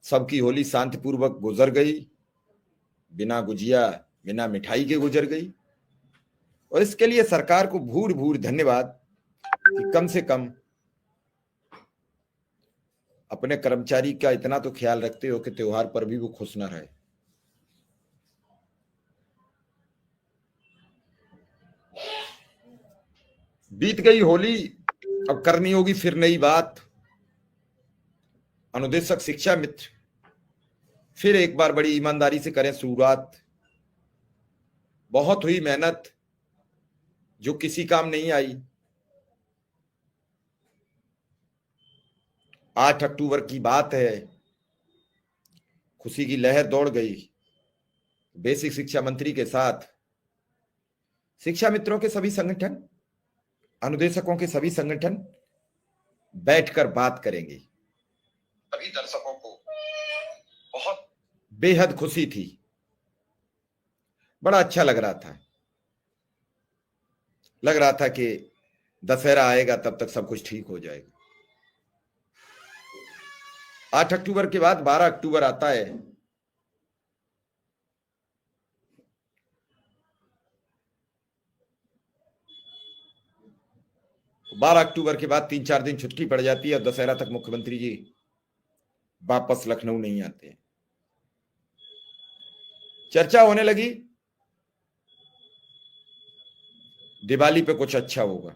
सबकी होली शांतिपूर्वक गुजर गई, बिना गुजिया बिना मिठाई के गुजर गई। और इसके लिए सरकार को भूर भूर धन्यवाद कि कम से कम अपने कर्मचारी का इतना तो ख्याल रखते हो कि त्योहार पर भी वो खुश न रहे। बीत गई होली, अब करनी होगी फिर नई बात। अनुदेशक शिक्षा मित्र फिर एक बार बड़ी ईमानदारी से करें शुरुआत। बहुत हुई मेहनत जो किसी काम नहीं आई। 8 अक्टूबर की बात है, खुशी की लहर दौड़ गई। बेसिक शिक्षा मंत्री के साथ शिक्षा मित्रों के सभी संगठन, अनुदेशकों के सभी संगठन बैठकर बात करेंगे। सभी दर्शकों को बहुत बेहद खुशी थी, बड़ा अच्छा लग रहा था कि दशहरा आएगा तब तक सब कुछ ठीक हो जाएगा। 8 अक्टूबर के बाद 12 अक्टूबर आता है। तो 12 अक्टूबर के बाद 3-4 दिन छुट्टी पड़ जाती है और दशहरा तक मुख्यमंत्री जी वापस लखनऊ नहीं आते। चर्चा होने लगी दिवाली पे कुछ अच्छा होगा।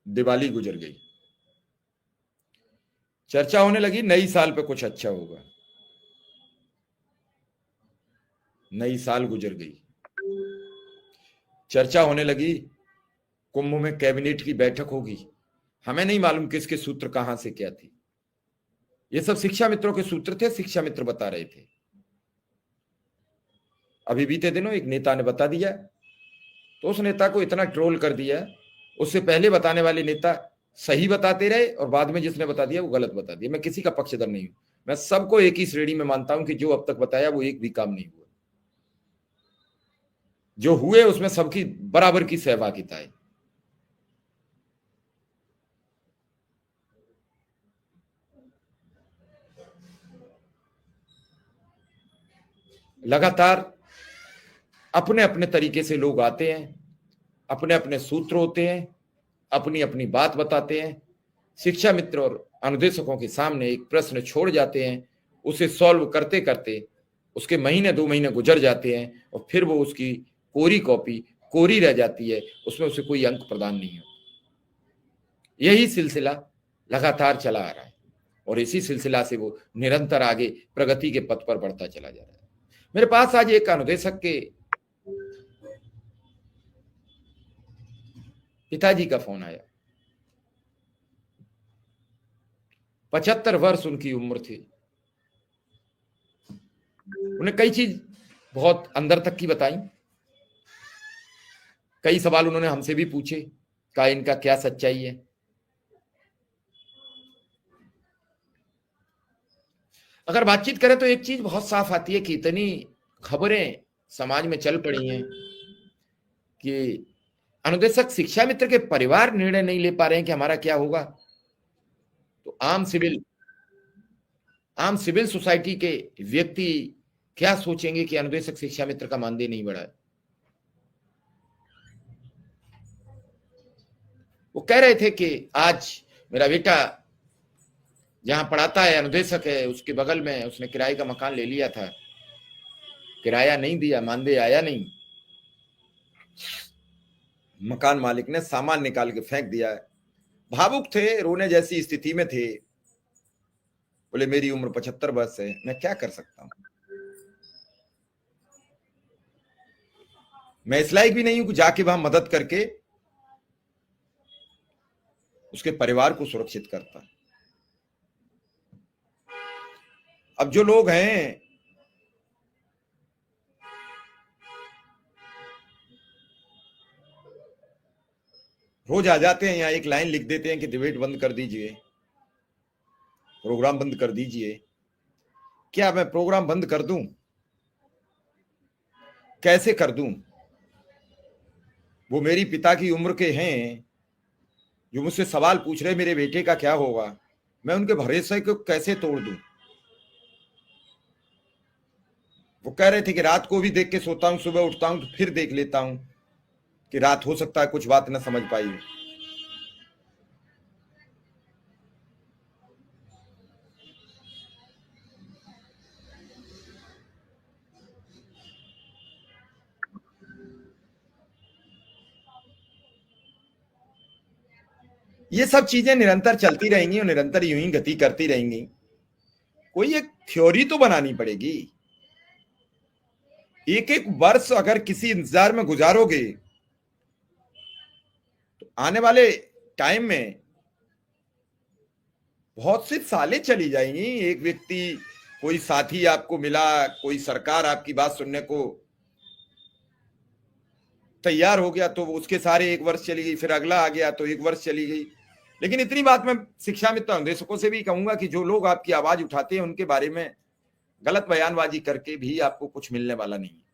दिवाली गुजर गई। चर्चा होने लगी नई साल पे कुछ अच्छा होगा। नई साल गुजर गई। चर्चा होने लगी कुंभ में कैबिनेट की बैठक होगी। हमें नहीं मालूम किसके सूत्र कहां से क्या थी। ये सब शिक्षा मित्रों के सूत्र थे, शिक्षा मित्र बता रहे थे। अभी बीते दिनों एक नेता ने बता दिया तो उस नेता को इतना ट्रोल कर दिया। उससे पहले बताने वाले नेता सही बताते रहे और बाद में जिसने बता दिया वो गलत बता दिया। मैं किसी का पक्षधर नहीं हूं, मैं सबको एक ही श्रेणी में मानता हूं कि जो अब तक बताया वो एक भी काम नहीं हुआ। जो हुए उसमें सबकी बराबर की सहभागिता है। लगातार अपने अपने तरीके से लोग आते हैं, अपने अपने सूत्र होते हैं, अपनी अपनी बात बताते हैं। शिक्षा मित्र और अनुदेशकों के सामने एक प्रश्न छोड़ जाते हैं, उसे सॉल्व करते करते उसके महीने 2 महीने गुजर जाते हैं और फिर वो उसकी कोरी कॉपी कोरी रह जाती है, उसमें उसे कोई अंक प्रदान नहीं होता। यही सिलसिला लगातार चला आ रहा है और इसी सिलसिला से वो निरंतर आगे प्रगति के पथ पर बढ़ता चला जा रहा है। मेरे पास आज एक अनुदेशक के पिताजी का फोन आया। 75 वर्ष उनकी उम्र थी। उन्हें कई चीज बहुत अंदर तक की बताई। कई सवाल उन्होंने हमसे भी पूछे, कहा इनका क्या सच्चाई है। अगर बातचीत करें तो एक चीज बहुत साफ आती है कि इतनी खबरें समाज में चल पड़ी हैं कि अनुदेशक शिक्षा मित्र के परिवार निर्णय नहीं ले पा रहे हैं कि हमारा क्या होगा, तो आम सिविल सोसाइटी के व्यक्ति क्या सोचेंगे कि अनुदेशक शिक्षा मित्र का मानदेय नहीं बढ़ा है। वो कह रहे थे कि आज मेरा बेटा जहां पढ़ाता है, अनुदेशक है, उसके बगल में उसने किराए का मकान ले लिया था, किराया नहीं दिया, मानदेय आया नहीं। मकान मालिक ने सामान निकाल के फेंक दिया है। भावुक थे, रोने जैसी स्थिति में थे। बोले मेरी उम्र 75 वर्ष है, मैं क्या कर सकता हूं, मैं इस लायक भी नहीं हूं कि जाके वहां मदद करके उसके परिवार को सुरक्षित करता। अब जो लोग हैं रोज आ जाते हैं यहाँ, एक लाइन लिख देते हैं कि डिबेट बंद कर दीजिए, प्रोग्राम बंद कर दीजिए। क्या मैं प्रोग्राम बंद कर दूं? कैसे कर दूं? वो मेरी पिता की उम्र के हैं जो मुझसे सवाल पूछ रहे मेरे बेटे का क्या होगा। मैं उनके भरोसे को कैसे तोड़ दूं? वो कह रहे थे कि रात को भी देख के सोता हूं, सुबह उठता हूं तो फिर देख लेता हूं कि रात हो सकता है कुछ बात न समझ पाई। ये सब चीजें निरंतर चलती रहेंगी और निरंतर यूं ही गति करती रहेंगी। कोई एक थ्योरी तो बनानी पड़ेगी। एक एक वर्ष अगर किसी इंतजार में गुजारोगे तो आने वाले टाइम में बहुत सी सालें चली जाएंगी। एक व्यक्ति, कोई साथी आपको मिला, कोई सरकार आपकी बात सुनने को तैयार हो गया तो उसके सारे 1 वर्ष चली गई, फिर अगला आ गया तो 1 वर्ष चली गई। लेकिन इतनी बात मैं शिक्षा मित्र अनुदेशकों से भी कहूंगा कि जो लोग आपकी आवाज उठाते हैं उनके बारे में गलत बयानबाजी करके भी आपको कुछ मिलने वाला नहीं है।